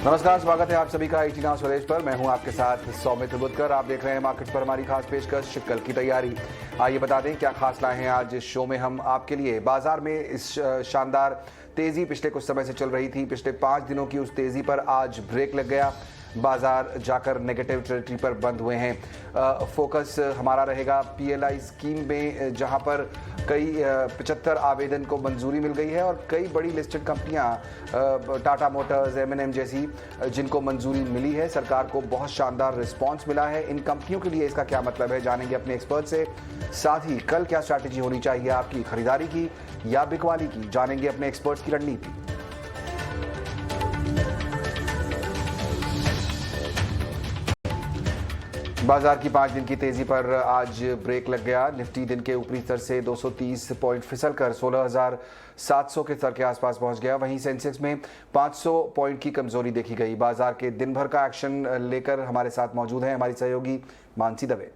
नमस्कार, स्वागत है आप सभी का 18 स्वदेश पर। मैं हूं आपके साथ सौमित्र बुद्धकर। आप देख रहे हैं मार्केट पर हमारी खास पेशकश कल की तैयारी। आइए बता दें क्या खास लाए हैं आज इस शो में हम आपके लिए। बाजार में इस शानदार तेजी पिछले कुछ समय से चल रही थी। पिछले 5 दिनों की उस तेजी पर आज ब्रेक लग गया। बाजार जाकर नेगेटिव टेरिटरी पर बंद हुए हैं। फोकस हमारा रहेगा पीएलआई स्कीम में, जहां पर कई 75 आवेदन को मंजूरी मिल गई है और कई बड़ी लिस्टेड कंपनियां टाटा मोटर्स, एमएनएम जैसी जिनको मंजूरी मिली है। सरकार को बहुत शानदार रिस्पांस मिला है। इन कंपनियों के लिए इसका क्या मतलब है, जानेंगे अपने एक्सपर्ट से। साथ ही कल क्या स्ट्रैटेजी होनी चाहिए आपकी, खरीदारी की या बिकवाली की, जानेंगे अपने एक्सपर्ट्स की रणनीति। बाजार की 5 दिन की तेजी पर आज ब्रेक लग गया। निफ्टी दिन के ऊपरी स्तर से 230 पॉइंट फिसलकर 16,700 के स्तर के आसपास पहुंच गया। वहीं सेंसेक्स में 500 पॉइंट की कमजोरी देखी गई। बाजार के दिन भर का एक्शन लेकर हमारे साथ मौजूद हैं हमारी सहयोगी मानसी दवे।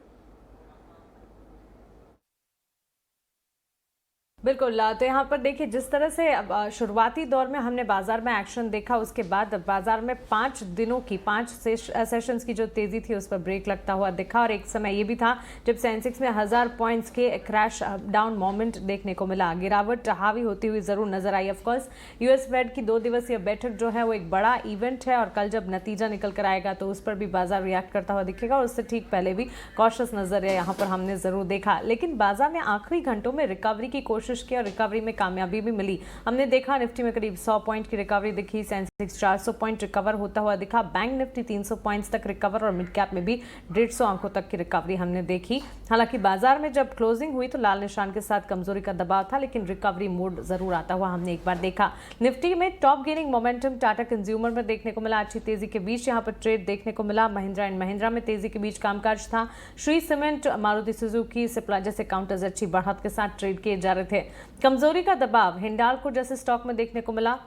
बिल्कुल। तो यहाँ पर देखिए जिस तरह से शुरुआती दौर में हमने बाजार में एक्शन देखा, उसके बाद बाजार में 5 दिनों की 5 सेशंस की जो तेजी थी उस पर ब्रेक लगता हुआ दिखा। और एक समय ये भी था जब सेंसेक्स में 1000 पॉइंट्स के क्रैश डाउन मोमेंट देखने को मिला। गिरावट हावी होती हुई जरूर नजर आई। ऑफकोर्स यूएस फेड की 2 दिवसीय बैठक जो है वो एक बड़ा इवेंट है और कल जब नतीजा निकल कर आएगा तो उस पर भी बाजार रिएक्ट करता हुआ दिखेगा। और उससे ठीक पहले भी कॉशियस नजर यहाँ पर हमने जरूर देखा। लेकिन बाजार ने आखिरी घंटों में रिकवरी की कोशिश की और रिकवरी में कामयाबी भी मिली। हमने देखा निफ्टी में करीब 100 पॉइंट की रिकवरी दिखी, सेंसेक्स 400 पॉइंट रिकवर होता हुआ दिखा, बैंक निफ्टी 300 पॉइंट्स तक रिकवर और मिड कैप में भी 150 अंकों तक की रिकवरी हमने देखी। हालांकि बाजार में जब क्लोजिंग हुई तो लाल निशान के साथ कमजोरी का दबाव था, लेकिन रिकवरी मोड जरूर आता हुआ हमने एक बार देखा। निफ्टी में top gaining momentum Tata consumer में देखने को मिला। अच्छी तेजी के बीच यहाँ पर ट्रेड देखने को मिला। महिंद्रा एंड महिंद्रा में तेजी के बीच कामकाज था। श्री सीमेंट, मारुति सुजुकी, सिप्ला जैसे काउंटर्स अच्छी बढ़त के साथ ट्रेड किए जा रहे थे। कमजोरी का दबाव हिंडाल्को जैसे स्टॉक में देखने को मिला।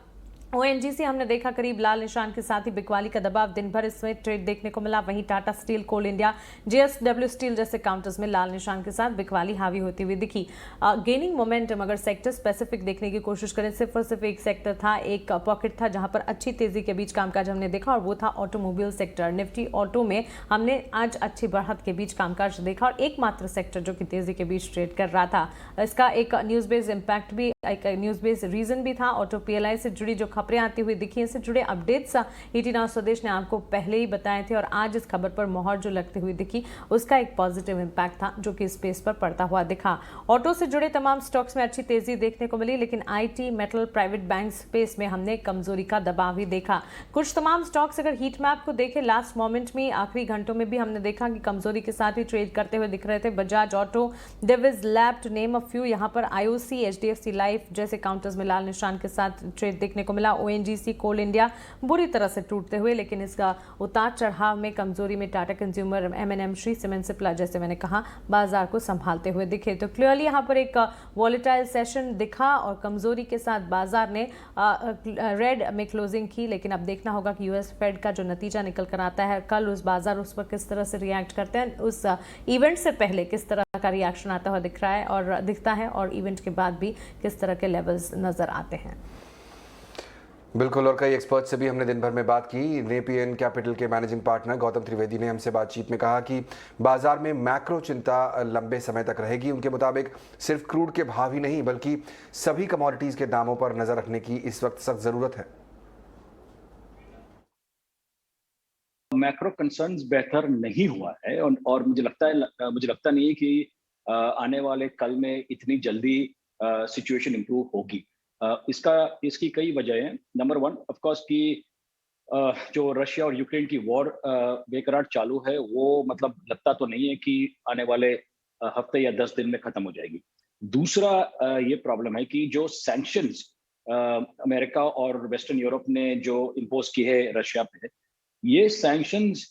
ओएनजीसी हमने देखा करीब लाल निशान के साथ ही बिकवाली का दबाव दिन भर इसमें ट्रेड देखने को मिला। वहीं टाटा स्टील, कोल इंडिया, जेएसडब्ल्यू स्टील जैसे काउंटर्स में लाल निशान के साथ बिकवाली हावी होती हुई दिखी। गेनिंग मोमेंटम अगर सेक्टर स्पेसिफिक देखने की कोशिश करें, सिर्फ और सिर्फ एक सेक्टर था, एक पॉकेट था जहां पर अच्छी तेजी के बीच कामकाज हमने देखा और वो था ऑटोमोबाइल सेक्टर। निफ्टी ऑटो में हमने आज अच्छी बढ़त के बीच कामकाज देखा और एकमात्र सेक्टर जो कि तेजी के बीच ट्रेड कर रहा था। इसका एक न्यूज बेस्ड इंपैक्ट भी, एक न्यूज बेस्ड रीजन भी था। ऑटो पीएलआई से जुड़ी जो खबरें आती हुई दिखी, इससे जुड़े अपडेट्स 18 स्वदेश ने आपको पहले ही बताए थे और आज इस खबर पर मोहर जो लगती हुई दिखी उसका एक पॉजिटिव इंपैक्ट था जो कि स्पेस पर पड़ता हुआ दिखा। ऑटो से जुड़े तमाम स्टॉक्स में अच्छी तेजी देखने को मिली, लेकिन IT, metal, private bank space में हमने कमजोरी का दबाव ही देखा। कुछ तमाम स्टॉक्स अगर हीट मैप को देखें, लास्ट मोमेंट में आखिरी घंटों में भी हमने देखा कि कमजोरी के साथ ही ट्रेड करते हुए दिख रहे थे। Bajaj auto, Divi's lab to name a few, यहाँ पर आईओसी, एचडीएफसी लाइफ जैसे काउंटर्स में लाल निशान के साथ ट्रेड देखने को मिला। ओएनजीसी, कोल इंडिया बुरी तरह से टूटते हुए, लेकिन इसका उतार चढ़ाव में कमजोरी में Tata consumer, MNM, Shree cement, Cipla जैसे मैंने कहा बाजार को संभालते हुए दिखे। तो क्लियरली यहाँ पर एक वॉलेटाइल सेशन दिखा और कमजोरी के साथ बाजार ने रेड में क्लोजिंग की। लेकिन अब देखना होगा कि यूएस फेड का जो नतीजा निकल कर आता है कल, उस बाजार उस पर किस तरह से रिएक्ट करते हैं, उस इवेंट से पहले किस तरह का रिएक्शन आता हुआ दिख रहा है और दिखता है, और इवेंट के बाद भी किस तरह के लेवल्स नजर आते हैं। बिल्कुल, और कई एक्सपर्ट से भी हमने दिन भर में बात की। नेपियन कैपिटल के मैनेजिंग पार्टनर गौतम त्रिवेदी ने हमसे बातचीत में कहा कि बाजार में मैक्रो चिंता लंबे समय तक रहेगी। उनके मुताबिक सिर्फ क्रूड के भाव ही नहीं बल्कि सभी कमोडिटीज के दामों पर नजर रखने की इस वक्त सख्त जरूरत है। मैक्रो कंसर्न्स बेहतर नहीं हुआ है और मुझे लगता नहीं है कि आने वाले कल में इतनी जल्दी सिचुएशन इंप्रूव होगी। इसकी कई वजह हैं। नंबर 1 ऑफ कोर्स कि जो रशिया और यूक्रेन की वॉर बेकरार चालू है, वो मतलब लगता तो नहीं है कि आने वाले हफ्ते या 10 दिन में खत्म हो जाएगी। दूसरा ये प्रॉब्लम है कि जो सैंक्शंस अमेरिका और वेस्टर्न यूरोप ने जो इम्पोज की है रशिया पे, ये सैंक्शंस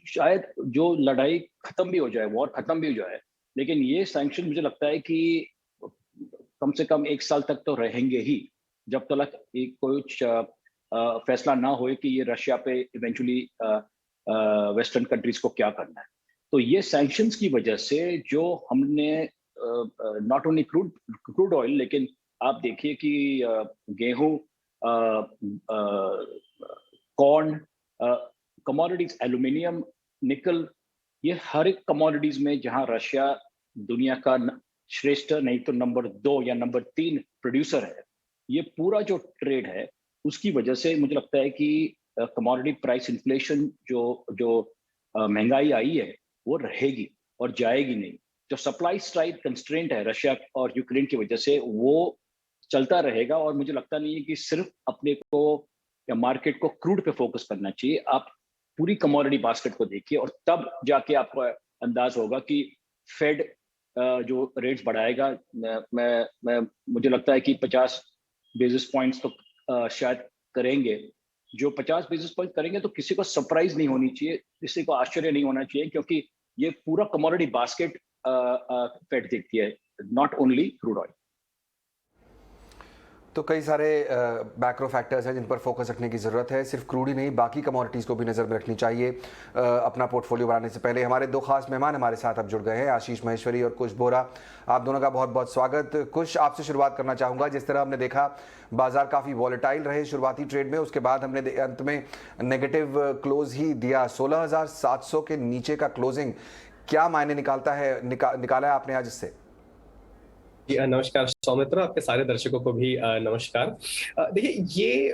शायद जो लड़ाई खत्म भी हो जाए, वॉर खत्म भी हो जाए, लेकिन ये सैंक्शन मुझे लगता है कि कम से कम 1 साल तक तो रहेंगे ही, जब तक एक कुछ फैसला ना होए कि ये रशिया पे इवेंचुअली वेस्टर्न कंट्रीज को क्या करना है। तो ये सैंक्शंस की वजह से जो हमने नॉट ओनली क्रूड ऑयल, लेकिन आप देखिए कि गेहूं, कमोडिटीज, एल्यूमिनियम, निकल, ये हर एक कमोडिटीज में जहां रशिया दुनिया का श्रेष्ठ नहीं तो नंबर 2 या नंबर 3 प्रोड्यूसर है, ये पूरा जो ट्रेड है उसकी वजह से मुझे लगता है कि कमोडिटी प्राइस इन्फ्लेशन जो महंगाई आई है वो रहेगी और जाएगी नहीं। जो सप्लाई साइड कंस्ट्रेंट है रशिया और यूक्रेन की वजह से, वो चलता रहेगा और मुझे लगता नहीं है कि सिर्फ अपने को या मार्केट को क्रूड पे फोकस करना चाहिए। आप पूरी कमोडिटी बास्केट को देखिए और तब जाके आपको अंदाज होगा कि फेड जो रेट्स बढ़ाएगा, मुझे लगता है कि 50 बेसिस पॉइंट्स तो शायद करेंगे। जो 50 बेसिस पॉइंट करेंगे तो किसी को सरप्राइज नहीं होनी चाहिए, किसी को आश्चर्य नहीं होना चाहिए, क्योंकि ये पूरा कमोडिटी बास्केट फेड देखती है, नॉट ओनली क्रूड ऑयल। तो कई सारे मैक्रो फैक्टर्स हैं जिन पर फोकस रखने की ज़रूरत है, सिर्फ क्रूड ही नहीं बाकी कमोडिटीज़ को भी नज़र में रखनी चाहिए अपना पोर्टफोलियो बनाने से पहले। हमारे दो खास मेहमान हमारे साथ अब जुड़ गए हैं, आशीष महेश्वरी और कुश बोरा। आप दोनों का बहुत बहुत स्वागत। कुश, आपसे शुरुआत करना चाहूँगा। जिस तरह हमने देखा बाजार काफ़ी वॉलेटाइल रहे शुरुआती ट्रेड में, उसके बाद हमने अंत में नेगेटिव क्लोज ही दिया, 16,700 के नीचे का क्लोजिंग। क्या मायने निकालता है निकाला है आपने आज इससे? नमस्कार सौमित्र, आपके सारे दर्शकों को भी नमस्कार। देखिए ये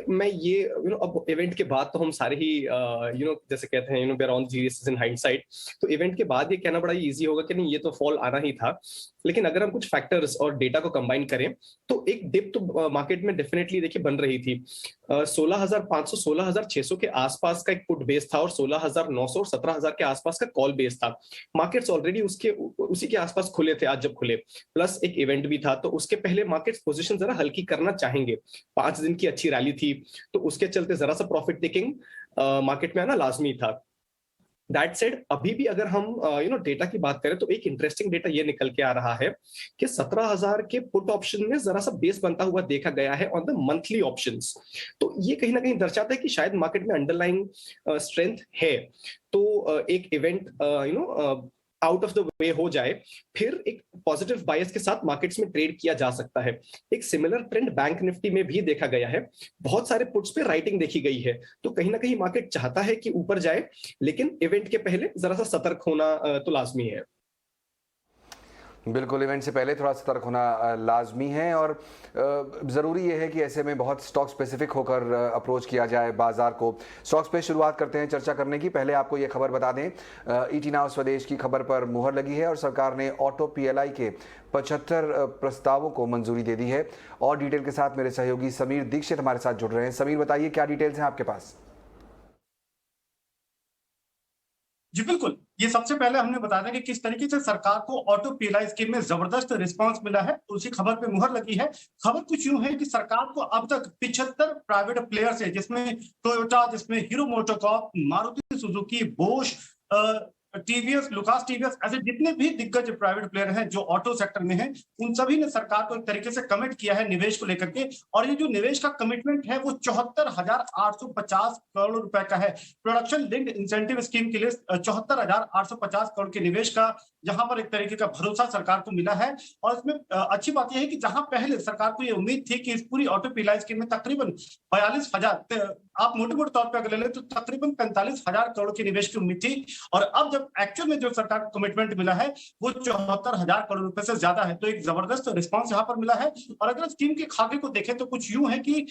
अब इवेंट के बाद तो हम सारे ही जैसे कहते हैं we are on genius in hindsight, तो इवेंट के बाद ये कहना बड़ा इजी होगा कि नहीं ये तो फॉल आना ही था। लेकिन अगर हम कुछ फैक्टर्स और डेटा को कंबाइन करें तो एक डिप तो मार्केट में डेफिनेटली देखिए बन रही थी। 16,500 16,600 के आसपास का एक पुट बेस था और 16,900 और 17,000 के आसपास का कॉल बेस था। मार्केट्स ऑलरेडी उसी के आसपास खुले थे आज जब खुले, प्लस एक इवेंट भी था, तो उसके पहले मार्केट्स पोजीशन जरा हल्की करना चाहेंगे। 5 दिन की अच्छी रैली थी तो उसके चलते जरा सा प्रॉफिट टेकिंग मार्केट में आना लाजमी था। दैट सेड, अभी भी अगर हम डेटा की बात करें तो एक इंटरेस्टिंग डेटा ये निकल के आ रहा है कि 17,000 के पुट ऑप्शन में जरा सा बेस बनता हुआ देखा गया है ऑन द मंथली ऑप्शंस। तो ये कहीं ना कहीं दर्शाता है कि शायद मार्केट में अंडरलाइन स्ट्रेंथ है। तो एक event out of the way हो जाए, फिर एक पॉजिटिव बायस के साथ मार्केट्स में ट्रेड किया जा सकता है। एक सिमिलर ट्रेंड बैंक निफ्टी में भी देखा गया है, बहुत सारे पुट्स पे राइटिंग देखी गई है। तो कहीं ना कहीं मार्केट चाहता है कि ऊपर जाए, लेकिन इवेंट के पहले जरा सा सतर्क होना तो लाजमी है। बिल्कुल, इवेंट से पहले थोड़ा सतर्क होना लाजमी है और ज़रूरी ये है कि ऐसे में बहुत स्टॉक स्पेसिफिक होकर अप्रोच किया जाए बाजार को। स्टॉक्स पे शुरुआत करते हैं चर्चा करने की। पहले आपको ये खबर बता दें, ईटी नाउ स्वदेश की खबर पर मुहर लगी है और सरकार ने ऑटो पीएलआई के 75 प्रस्तावों को मंजूरी दे दी है। और डिटेल के साथ मेरे सहयोगी समीर दीक्षित हमारे साथ जुड़ रहे हैं। समीर, बताइए क्या डिटेल्स हैं आपके पास? जी बिल्कुल, ये सबसे पहले हमने बता दें कि किस तरीके से सरकार को ऑटो पीएलआई स्कीम में जबरदस्त रिस्पांस मिला है, उसी खबर पे मुहर लगी है। खबर कुछ यूं है कि सरकार को अब तक 75 प्राइवेट प्लेयर्स है, जिसमें टोयोटा, जिसमें हीरो मोटोकॉर्प, मारुति सुजुकी, बोश, टीवीएस, लुकास टीवीएस, ऐसे जितने भी दिग्गज प्राइवेट प्लेयर हैं जो ऑटो सेक्टर में हैं, उन सभी ने सरकार को एक तरीके से कमिट किया है निवेश को लेकर के। और ये जो निवेश का कमिटमेंट है वो 74,850 करोड़ रुपए का है। प्रोडक्शन लिंक्ड इंसेंटिव स्कीम के लिए 74,850 करोड़ के निवेश का जहां पर एक तरीके का भरोसा सरकार को मिला है। और इसमें अच्छी बात यह है कि जहां पहले सरकार को ये उम्मीद थी कि इस पूरी ऑटो पीएलआई स्कीम में तकरीबन 42,000, आप मोटे मोटे तौर पर अगर ले लें तो तकरीबन 45,000 करोड़ के निवेश की उम्मीद थी, और अब जब एक्चुअल में जो सरकार को कमिटमेंट मिला है वो 74,000 करोड़ रुपए से ज्यादा है। तो एक जबरदस्त रिस्पांस यहाँ पर मिला है। और अगर स्कीम के खाके को देखें तो कुछ यूं है कि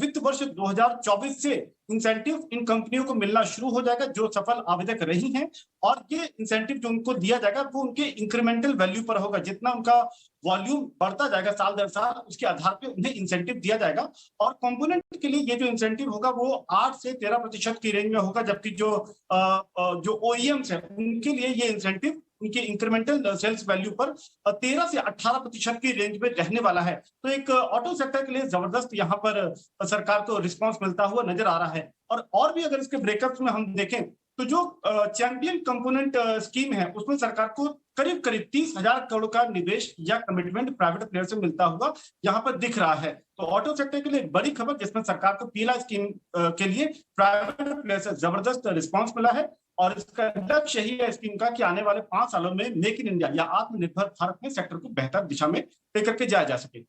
वित्त वर्ष 2024 से इंसेंटिव इन कंपनियों को मिलना शुरू हो जाएगा जो सफल आवेदक रही हैं, और ये इंसेंटिव जो उनको दिया जाएगा वो उनके इंक्रीमेंटल वैल्यू पर होगा। जितना उनका वॉल्यूम बढ़ता जाएगा साल दर साल, उसके आधार पे उन्हें इंसेंटिव दिया जाएगा। और कंपोनेंट के लिए ये जो इंसेंटिव होगा वो 8 से 13% की रेंज में होगा, जबकि जो ओईएम्स है उनके लिए ये इंसेंटिव उनके इंक्रीमेंटल सेल्स वैल्यू पर 13 से 18% की रेंज में रहने वाला है। तो एक ऑटो सेक्टर के लिए जबरदस्त यहाँ पर सरकार को रिस्पांस मिलता हुआ नजर आ रहा है। और भी अगर इसके ब्रेकअप्स में हम देखें तो जो चैंपियन कंपोनेंट स्कीम है उसमें सरकार को करीब 30,000 करोड़ का निवेश या कमिटमेंट प्राइवेट प्लेयर से मिलता हुआ यहाँ पर दिख रहा है। तो ऑटो सेक्टर के लिए बड़ी खबर, जिसमें सरकार को पीएलआई स्कीम के लिए प्राइवेट प्लेयर से जबरदस्त रिस्पांस मिला है। और इसका लक्ष्य यही है स्कीम का कि आने वाले 5 सालों में मेक इन इंडिया या आत्मनिर्भर भारत में सेक्टर को बेहतर दिशा में लेकर के जाया जा सके।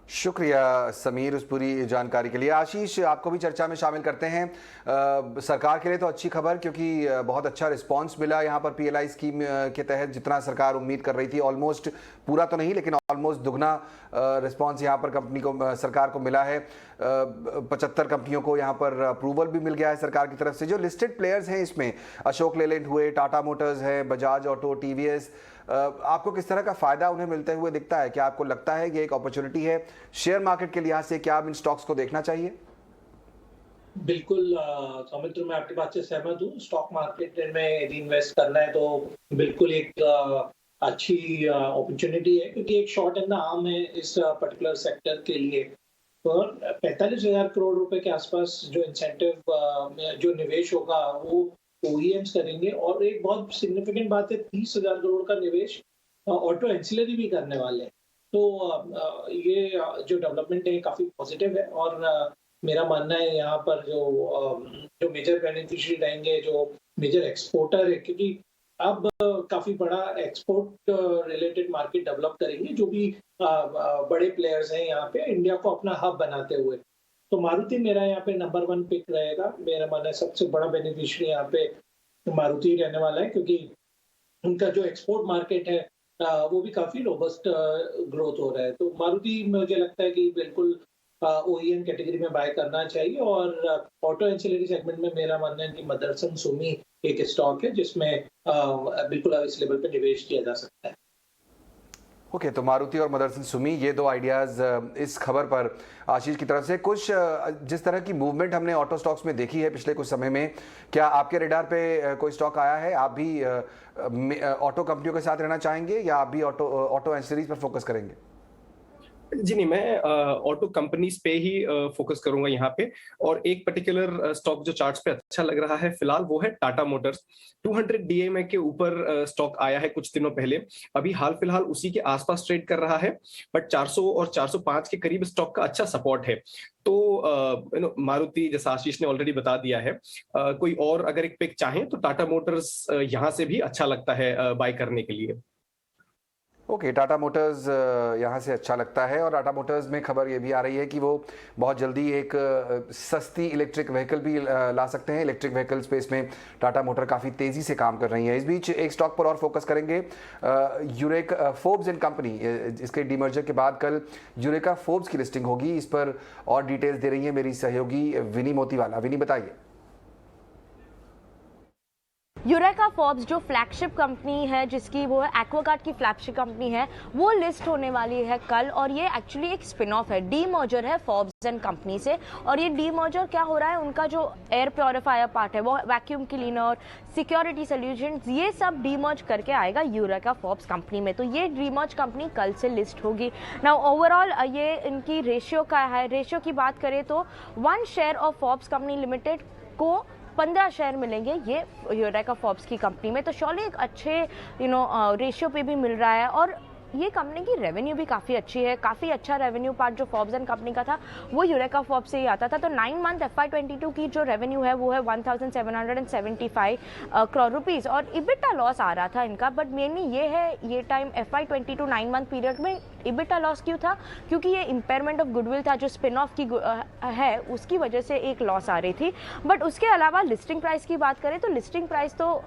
शुक्रिया समीर उस पूरी जानकारी के लिए। आशीष, आपको भी चर्चा में शामिल करते हैं। सरकार के लिए तो अच्छी खबर, क्योंकि बहुत अच्छा रिस्पांस मिला यहाँ पर पीएलआई स्कीम के तहत। जितना सरकार उम्मीद कर रही थी, ऑलमोस्ट पूरा तो नहीं लेकिन ऑलमोस्ट दुगना रिस्पांस यहाँ पर कंपनी को, सरकार को मिला है। 75 कंपनियों को यहाँ पर अप्रूवल भी मिल गया है सरकार की तरफ से। जो लिस्टेड प्लेयर्स हैं इसमें अशोक लेलैंड हुए, टाटा मोटर्स है, बजाज ऑटो, टीवीएस, आपको किस तरह का फायदा उन्हें मिलते हुए दिखता है? क्या आपको लगता है कि एक अपॉर्चुनिटी है शेयर मार्केट के लिहाज से? क्या आप इन स्टॉक्स को देखना चाहिए? बिल्कुल सौमित्र, मैं आपकी बात से सहमत हूँ। स्टॉक मार्केट में यदि इन्वेस्ट करना है तो बिल्कुल एक अच्छी अपॉर्चुनिटी है, क्योंकि एक शॉट इन द आर्म है इस पर्टिकुलर सेक्टर के लिए। और 45,000 करोड़ रुपए के आसपास जो इंसेंटिव जो निवेश होगा वो ओईएम्स करेंगे, और एक बहुत सिग्निफिकेंट बात है 30,000 करोड़ का निवेश ऑटो एंसिलरी भी करने वाले हैं। तो ये जो डेवलपमेंट है काफी पॉजिटिव है, और मेरा मानना है यहाँ पर जो मेजर बेनिफिशियरी रहेंगे, जो मेजर एक्सपोर्टर है, क्योंकि अब काफी बड़ा एक्सपोर्ट रिलेटेड मार्केट डेवलप करेंगे जो भी बड़े प्लेयर्स हैं यहाँ पे, इंडिया को अपना हब बनाते हुए। तो मारुति मेरा यहाँ पे नंबर 1 पिक रहेगा। मेरा मानना है सबसे बड़ा बेनिफिशियरी यहाँ पे मारुति रहने वाला है, क्योंकि उनका जो एक्सपोर्ट मार्केट है वो भी काफी रोबस्ट ग्रोथ हो रहा है। तो मारुति मुझे लगता है कि बिल्कुल ओईएम कैटेगरी में बाय करना चाहिए। और ऑटो एंसिलरी सेगमेंट में मेरा मानना है कि मदरसन सुमी एक स्टॉक है जिसमें बिल्कुल इस लेवल पे निवेश किया जा सकता है। ओके, तो मारुति और मदरसन सुमी, ये दो आइडियाज इस खबर पर आशीष की तरफ से। कुछ जिस तरह की मूवमेंट हमने ऑटो स्टॉक्स में देखी है पिछले कुछ समय में, क्या आपके रेडार पे कोई स्टॉक आया है? आप भी ऑटो कंपनियों के साथ रहना चाहेंगे या आप भी ऑटो एंसिलरीज पर फोकस करेंगे? जी नहीं, मैं ऑटो कंपनीज पे ही फोकस करूंगा यहाँ पे। और एक पर्टिकुलर स्टॉक जो चार्ट्स पे अच्छा लग रहा है फिलहाल, वो है टाटा मोटर्स। 200 डीएमए के ऊपर स्टॉक आया है कुछ दिनों पहले, अभी हाल फिलहाल उसी के आसपास ट्रेड कर रहा है, बट 400 और 405 के करीब स्टॉक का अच्छा सपोर्ट है। तो मारुति, जैसा आशीष ने ऑलरेडी बता दिया है, कोई और अगर एक पिक चाहें तो टाटा मोटर्स यहाँ से भी अच्छा लगता है बाय करने के लिए। ओके, टाटा मोटर्स यहाँ से अच्छा लगता है। और टाटा मोटर्स में खबर ये भी आ रही है कि वो बहुत जल्दी एक सस्ती इलेक्ट्रिक व्हीकल भी ला सकते हैं। इलेक्ट्रिक व्हीकल स्पेस में टाटा मोटर काफ़ी तेज़ी से काम कर रही है। इस बीच एक स्टॉक पर और फोकस करेंगे, यूरेका फोर्ब्स एंड कंपनी। इसके डीमर्जर के बाद कल यूरेका फोर्ब्स की लिस्टिंग होगी। इस पर और डिटेल्स दे रही है मेरी सहयोगी विनी मोतीवाला। विनी, बताइए। यूरेका फोर्ब्स जो फ्लैगशिप कंपनी है, जिसकी वो एक्वागार्ड की फ्लैगशिप कंपनी है, वो लिस्ट होने वाली है कल। और ये एक्चुअली एक स्पिन ऑफ है, डी मर्जर है फोर्ब्स एंड कंपनी से। और ये डी मर्जर क्या हो रहा है, उनका जो एयर प्योरीफायर पार्ट है, वो वैक्यूम क्लीनर, सिक्योरिटी सॉल्यूशंस, ये सब डीमर्ज करके आएगा यूरेका फोर्ब्स कंपनी में। तो ये डीमर्ज कंपनी कल से लिस्ट होगी। नाउ ओवरऑल ये इनकी रेशियो का है। रेशियो की बात करें तो 1 share of Forbes company limited को 15 शेयर मिलेंगे ये यूरेका फोर्ब्स की कंपनी में। तो श्योरली एक अच्छे रेशियो पे भी मिल रहा है। और ये कंपनी की रेवेन्यू भी काफ़ी अच्छी है। काफ़ी अच्छा रेवेन्यू पार्ट जो फोर्ब्स एंड कंपनी का था वो यूरेका फोर्ब्स से ही आता था। तो 9 मंथ FY22 की जो रेवेन्यू है वो है 1775 करोड़ रुपीज़। और इबिटा लॉस आ रहा था इनका, बट मेनली ये है ये टाइम FY22 9 मंथ पीरियड में इबिटा लॉस क्यों था, क्योंकि ये इम्पेयरमेंट ऑफ गुडविल था जो स्पिन ऑफ की है, उसकी वजह से एक लॉस आ रही थी। बट उसके अलावा लिस्टिंग प्राइस की बात करें तो लिस्टिंग प्राइस तो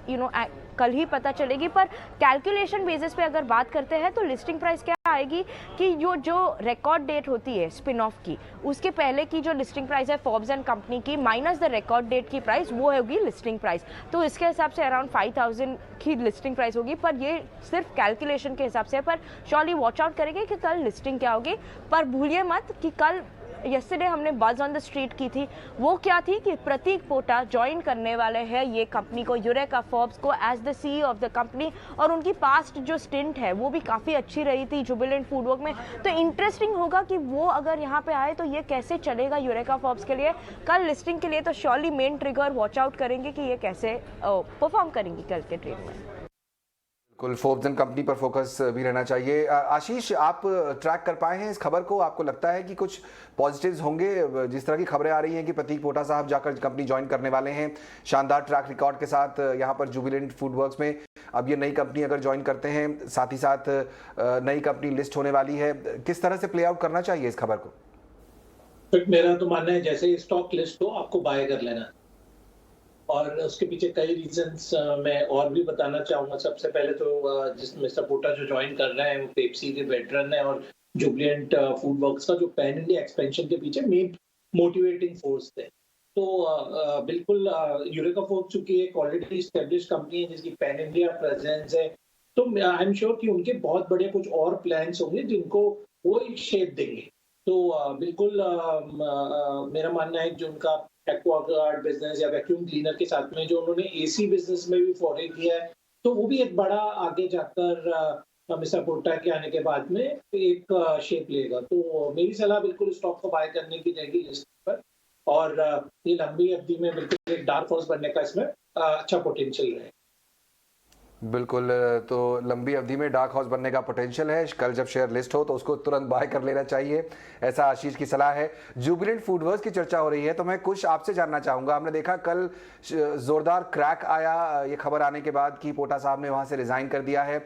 कल ही पता चलेगी, पर कैलकुलेशन बेसिस पे अगर बात करते हैं तो लिस्टिंग प्राइस क्या आएगी कि जो रिकॉर्ड डेट होती है स्पिन ऑफ की, उसके पहले की जो लिस्टिंग प्राइस है फोर्ब्स एंड कंपनी की माइनस द रिकॉर्ड डेट की प्राइस, वो होगी लिस्टिंग प्राइस। तो इसके हिसाब से अराउंड 5,000 की लिस्टिंग प्राइस होगी। पर ये सिर्फ कैलकुलेशन के हिसाब से, पर श्योरली वॉच आउट करेंगे कि कल लिस्टिंग क्या होगी। पर भूलिए मत कि कल यस्टरडे हमने बज ऑन द स्ट्रीट की थी, वो क्या थी कि प्रतीक पोटा ज्वाइन करने वाले हैं ये कंपनी को, यूरेका फोर्ब्स को, as the CEO of the company. और उनकी पास्ट जो स्टिंट है वो भी काफ़ी अच्छी रही थी जुबिलेंट फूडवर्क में। तो इंटरेस्टिंग होगा कि वो अगर यहाँ पे आए तो ये कैसे चलेगा यूरेका फोर्ब्स के लिए कल लिस्टिंग के लिए। तो surely main trigger watch out करेंगे कि ये कैसे परफॉर्म करेंगी कल के ट्रेड में। कुल फोर्ब्स एंड कंपनी पर फोकस भी रहना चाहिए। आशीष, आप ट्रैक कर पाए हैं इस खबर को? आपको लगता है कि कुछ पॉजिटिव्स होंगे? जिस तरह की खबरें आ रही हैं कि प्रतीक पोटा साहब जाकर कंपनी ज्वाइन करने वाले हैं शानदार ट्रैक रिकॉर्ड के साथ यहाँ पर जुबिलेंट फूडवर्क्स में, अब ये नई कंपनी अगर ज्वाइन करते हैं, साथ ही साथ नई कंपनी लिस्ट होने वाली है, किस तरह से प्ले आउट करना चाहिए इस खबर को? तो मेरा तो मानना है जैसे ही स्टॉक लिस्ट हो आपको बाय कर लेना, और उसके पीछे कई रीजंस मैं और भी बताना चाहूंगा। सबसे पहले तो जिस मिस्टर पोटा जो ज्वाइन कर रहे हैं वो पेप्सी के वेटरन है और जुबिलेंट फूड वर्क्स का जो पैन इंडिया एक्सपेंशन के पीछे मेन मोटिवेटिंग फोर्स थे। तो बिल्कुल यूरेका फॉर्ब्स चूंकि एक ऑलरेडी एस्टेब्लिश कंपनी है जिसकी पैन इंडिया प्रेजेंस है, तो आई एम श्योर कि उनके बहुत बड़े कुछ और प्लान्स होंगे जिनको वो एक शेप देंगे। तो बिल्कुल मेरा मानना है जो उनका एक्वागार्ड बिजनेस या वैक्यूम क्लीनर के साथ में जो उन्होंने एसी बिजनेस में भी फॉरेन किया है, तो वो भी एक बड़ा आगे जाकर मिस्टर पोटा के आने के बाद में एक शेप लेगा। तो मेरी सलाह बिल्कुल स्टॉक को बाय करने की रहेगी लिस्ट पर, और ये लंबी अवधि में बिल्कुल एक डार्क हॉर्स बनने का इसमें अच्छा पोटेंशियल है। बिल्कुल, तो लंबी अवधि में डार्क हाउस बनने का पोटेंशियल है। कल जब शेयर लिस्ट हो तो उसको तुरंत बाय कर लेना चाहिए, ऐसा आशीष की सलाह है। जुबिलेंट फूडवर्क्स की चर्चा हो रही है तो मैं कुछ आपसे जानना चाहूंगा। हमने देखा कल जोरदार क्रैक आया ये खबर आने के बाद कि पोटा साहब ने वहां से रिजाइन कर दिया है।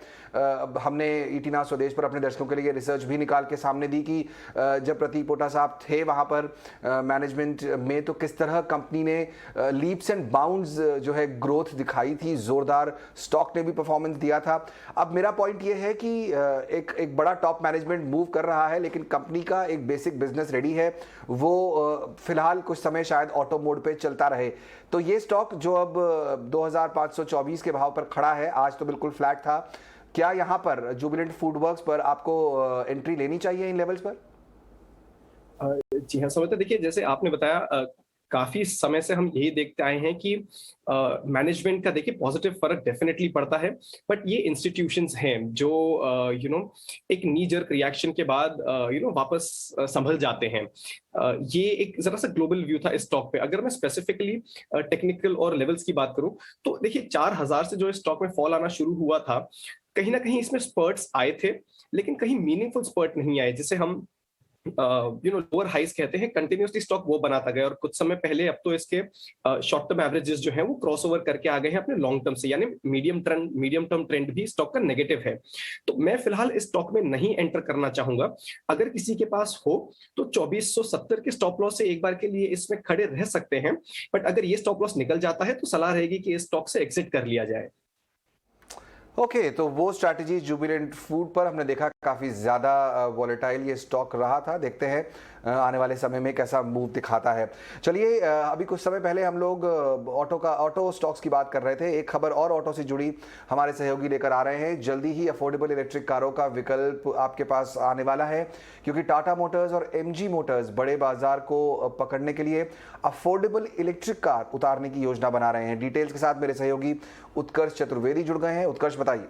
हमने ईटी नाउ स्वदेश पर अपने दर्शकों के लिए रिसर्च भी निकाल के सामने दी कि जब प्रतीक पोटा साहब थे वहां पर मैनेजमेंट में, तो किस तरह कंपनी ने लीप्स एंड बाउंड्स जो है ग्रोथ दिखाई थी, जोरदार स्टॉक ने भी परफॉर्मेंस दिया था। अब मेरा पॉइंट ये है कि एक बड़ा टॉप मैनेजमेंट मूव कर रहा है, लेकिन कंपनी का एक बेसिक बिजनेस रेडी है, वो फिलहाल कुछ समय शायद ऑटो मोड पे चलता रहे। तो ये स्टॉक जो अब 2524 के भाव पर खड़ा है, आज तो बिल्कुल फ्लैट था, क्या यहां पर जुबिलेंट फूडवर्क्स पर आपको एंट्री लेनी चाहिए इन लेवल्स पर? जी हाँ, समझते देखिए, जैसे आपने बताया काफी समय से हम यही देखते आए हैं कि मैनेजमेंट का देखिए पॉजिटिव फर्क डेफिनेटली पड़ता है, बट ये इंस्टीट्यूशंस हैं जो एक नी जर्क रिएक्शन के बाद वापस संभल जाते हैं। ये एक जरा सा ग्लोबल व्यू था इस स्टॉक पे। अगर मैं स्पेसिफिकली टेक्निकल और लेवल्स की बात करूं तो देखिए 4000 से जो स्टॉक में फॉल आना शुरू हुआ था, कहीं ना कहीं इसमें स्पर्ट्स आए थे, लेकिन कहीं मीनिंगफुल स्पर्ट नहीं आए, जिसे हम लोअर हाइस कहते हैं। कंटिन्यूसली स्टॉक वो बनाता गया और कुछ समय पहले अब तो इसके शॉर्ट टर्म एवरेजेस जो हैं वो क्रॉसओवर करके आ गए हैं अपने लॉन्ग टर्म से, यानी मीडियम टर्म ट्रेंड भी स्टॉक का नेगेटिव है। तो मैं फिलहाल इस स्टॉक में नहीं एंटर करना चाहूंगा। अगर किसी के पास हो तो 2470 के स्टॉप लॉस से एक बार के लिए इसमें खड़े रह सकते हैं, बट अगर ये स्टॉप लॉस निकल जाता है तो सलाह रहेगी कि इस स्टॉक से एग्जिट कर लिया जाए। ओके, तो वो स्ट्रैटेजी जुबिलेंट फूड पर हमने देखा काफ़ी ज़्यादा वॉलेटाइल ये स्टॉक रहा था। देखते हैं आने वाले समय में कैसा मूव दिखाता है। चलिए, अभी कुछ समय पहले हम लोग ऑटो स्टॉक्स की बात कर रहे थे। एक खबर और ऑटो से जुड़ी हमारे सहयोगी लेकर आ रहे हैं। जल्दी ही अफोर्डेबल इलेक्ट्रिक कारों का विकल्प आपके पास आने वाला है, क्योंकि टाटा मोटर्स और एमजी मोटर्स बड़े बाजार को पकड़ने के लिए अफोर्डेबल इलेक्ट्रिक कार उतारने की योजना बना रहे हैं। डिटेल्स के साथ मेरे सहयोगी उत्कर्ष चतुर्वेदी जुड़ गए हैं। उत्कर्ष, बताइए।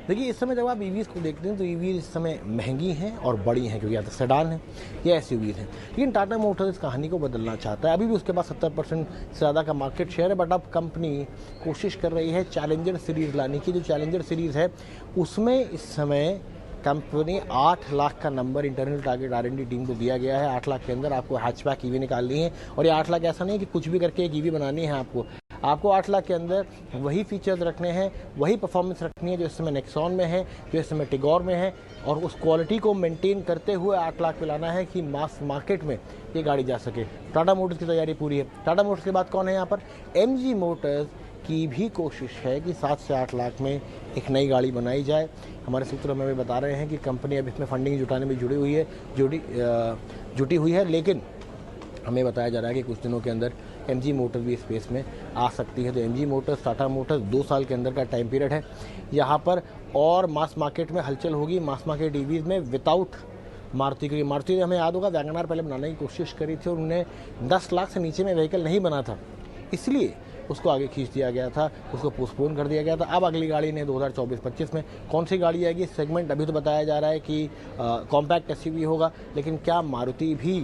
देखिए, इस समय जब आप ईवीज़ को देखते हैं तो ईवीज़ इस समय महंगी हैं और बड़ी हैं, क्योंकि या तो सेडान है या एसयूवीज़ हैं। लेकिन टाटा मोटर्स इस कहानी को बदलना चाहता है। अभी भी उसके पास 70% से ज़्यादा का मार्केट शेयर है, बट अब कंपनी कोशिश कर रही है चैलेंजर सीरीज़ लाने की। जो चैलेंजर सीरीज़ है उसमें इस समय कंपनी 8 लाख का number internal target R&D team को दिया गया है। 8 लाख के अंदर आपको हैचबैक ईवी निकालनी है, और ये 8 लाख ऐसा नहीं है कि कुछ भी करके एक ईवी बनानी है। आपको 8 लाख के अंदर वही फीचर्स रखने हैं, वही परफॉर्मेंस रखनी है जो इस समय नेक्सॉन में है, जो इस समय टिगोर में है, और उस क्वालिटी को मेंटेन करते हुए 8 लाख पे लाना है कि मास मार्केट में ये गाड़ी जा सके। टाटा मोटर्स की तैयारी पूरी है। टाटा मोटर्स के बाद कौन है यहाँ पर? एमजी मोटर्स की भी कोशिश है कि 7 से 8 लाख में एक नई गाड़ी बनाई जाए। हमारे सूत्र हमें बता रहे हैं कि कंपनी अब इसमें फंडिंग जुटाने में जुटी हुई है, लेकिन हमें बताया जा रहा है कि कुछ दिनों के अंदर एमजी मोटर भी स्पेस में आ सकती है। तो एमजी मोटर्स, टाटा मोटर्स 2 साल के अंदर का टाइम पीरियड है यहाँ पर, और मास मार्केट में हलचल होगी। मास मार्केट ईवीज़ में विदाउट मारुति की। मारुति ने, हमें याद होगा, वैगनआर पहले बनाने की कोशिश करी थी और उन्होंने 10 लाख से नीचे में व्हीकल नहीं बना था, इसलिए उसको आगे खींच दिया गया था, उसको पोस्टपोन कर दिया गया था। अब अगली गाड़ी ने 2024-25 में कौन सी गाड़ी आएगी? सेगमेंट अभी तो बताया जा रहा है कि कॉम्पैक्ट एसयूवी होगा, लेकिन क्या मारुति भी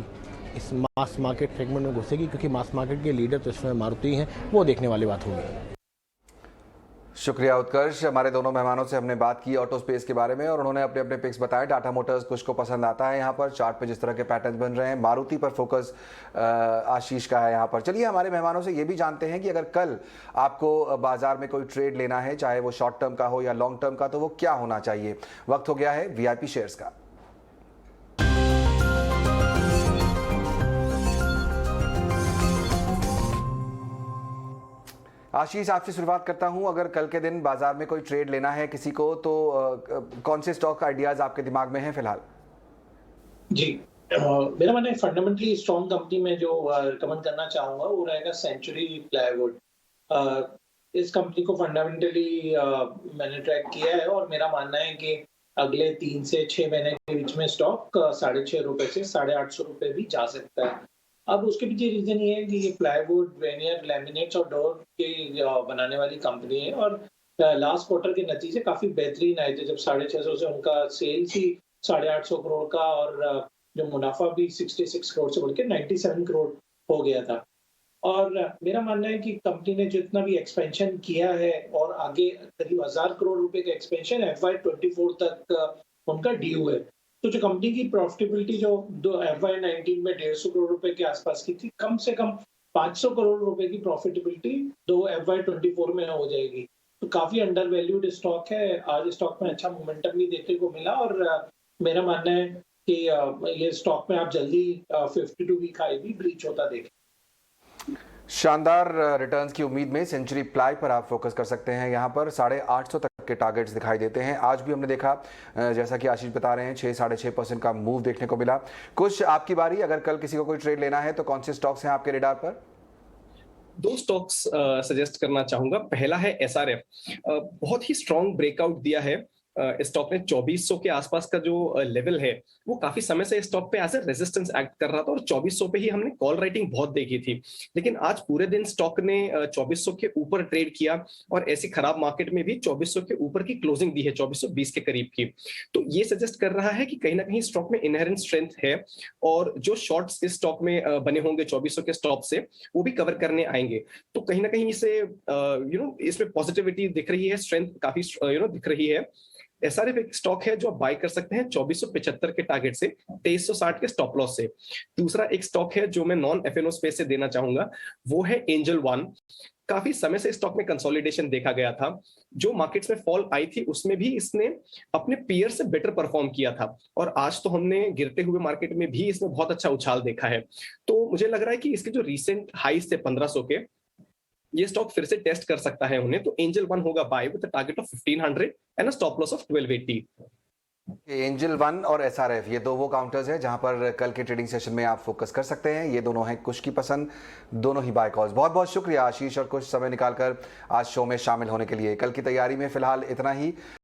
इस मास मार्केट सेगमेंट में घुसेगी? क्योंकि मास मार्केट के लीडर तो इसमें मारुति हैं, वो देखने वाली बात होगी। शुक्रिया उत्कर्ष। हमारे दोनों मेहमानों से हमने बात की ऑटो स्पेस के बारे में और उन्होंने अपने अपने पिक्स बताए। टाटा मोटर्स कुछ को पसंद आता है यहाँ पर, चार्ट पे जिस तरह के पैटर्न बन रहे हैं। मारुति पर फोकस आशीष का है यहाँ पर। चलिए हमारे मेहमानों से ये भी जानते हैं कि अगर कल आपको बाजार में कोई ट्रेड लेना है, चाहे वो शॉर्ट टर्म का हो या लॉन्ग टर्म का, तो वो क्या होना चाहिए। वक्त हो गया है वीआईपी शेयर्स का। आशीष, आपसे शुरुआत करता हूं। अगर कल के दिन बाजार में कोई ट्रेड लेना है किसी को, तो कौन से स्टॉक आइडियाज आपके दिमाग में हैं फिलहाल? जी, मेरा मानना है फंडामेंटली स्ट्रॉन्ग कंपनी में जो रिकमेंड करना चाहूंगा वो रहेगा सेंचुरी प्लाईवुड। इस कंपनी को फंडामेंटली मैंने ट्रैक किया है और मेरा मानना है कि अगले 3 से 6 महीने के बीच में स्टॉक 6.5 रुपए से 850 रुपए भी जा सकता है। अब उसके पीछे रीजन ये है कि ये प्लाईवुड, वेनियर, लैमिनेट्स और डोर के बनाने वाली कंपनी है और लास्ट क्वार्टर के नतीजे काफी बेहतरीन आए थे, जब 650 से उनका सेल्स ही 850 करोड़ का और जो मुनाफा भी 66 करोड़ से बढ़ के 97 करोड़ हो गया था। और मेरा मानना है कि कंपनी ने जितना भी एक्सपेंशन किया है और आगे करीब 1000 करोड़ रुपए का एक्सपेंशन FY24 तक उनका ड्यू है। तो जो कंपनी की प्रॉफिटेबिलिटी जो FY19 में 150 करोड़ रुपए के आसपास की थी, कम से कम 500 करोड़ रुपए की प्रॉफिटेबिलिटी FY24 में हो जाएगी। तो काफी अंडर वैल्यूड स्टॉक है। आज स्टॉक में अच्छा मोमेंटम भी देखने को मिला और मेरा मानना है कि ये स्टॉक में आप जल्दी 52 वीक हाई भी ब्रीच होता देखें। शानदार रिटर्न्स की उम्मीद में सेंचुरी प्लाई पर आप फोकस कर सकते हैं। यहाँ पर 850 तक के टारगेट्स दिखाई देते हैं। आज भी हमने देखा, जैसा कि आशीष बता रहे हैं, 6-6.5% का मूव देखने को मिला। कुछ आपकी बारी, अगर कल किसी को कोई ट्रेड लेना है तो कौन से स्टॉक्स हैं आपके रेडार पर? 2 स्टॉक्स सजेस्ट करना चाहूंगा। पहला है SRF। बहुत ही स्ट्रॉन्ग ब्रेकआउट दिया है स्टॉक ने। 2400 के आसपास का जो लेवल है वो काफी समय से स्टॉक पे एज ए रेजिस्टेंस एक्ट कर रहा था और 2400 पे ही हमने कॉल राइटिंग बहुत देखी थी। लेकिन आज पूरे दिन स्टॉक ने 2400 के ऊपर ट्रेड किया और ऐसी खराब मार्केट में भी 2400 के ऊपर की क्लोजिंग दी है, 2420 के करीब की। तो ये सजेस्ट कर रहा है कि कहीं ना कहीं स्टॉक में इनहेरेंट स्ट्रेंथ है और जो शॉर्ट्स इस स्टॉक में बने होंगे 2400 के स्टॉप से, वो भी कवर करने आएंगे। तो कहीं ना कहीं इसे इसमें पॉजिटिविटी दिख रही है, स्ट्रेंथ काफी दिख रही है। SRF एक स्टॉक है जो आप बाय कर सकते हैं 2475 के टारगेट से, 2360 के स्टॉप लॉस से। दूसरा एक स्टॉक है जो मैं नॉन FNO स्पेस से देना चाहूंगा, वो है एंजल वन। काफी समय से स्टॉक में कंसोलिडेशन देखा गया था। जो मार्केट्स में फॉल आई थी उसमें भी इसने अपने पीयर से बेटर परफॉर्म किया था और आज तो हमने गिरते हुए मार्केट में भी इसमें बहुत अच्छा उछाल देखा है। तो मुझे लग रहा है कि इसके जो रिसेंट हाई से 1500 के, ये स्टॉक फिर से टेस्ट कर सकता है उन्हें। तो एंजल वन होगा buy with target of 1500 and a stop loss of 1280। Angel One और SRF, ये 2 वो काउंटर्स हैं जहां पर कल के ट्रेडिंग सेशन में आप फोकस कर सकते हैं। ये दोनों हैं कुछ की पसंद, दोनों ही बाय कॉल्स। बहुत बहुत शुक्रिया आशीष और कुछ समय निकालकर आज शो में शामिल होने के लिए। कल की तैयारी में फिलहाल इतना ही।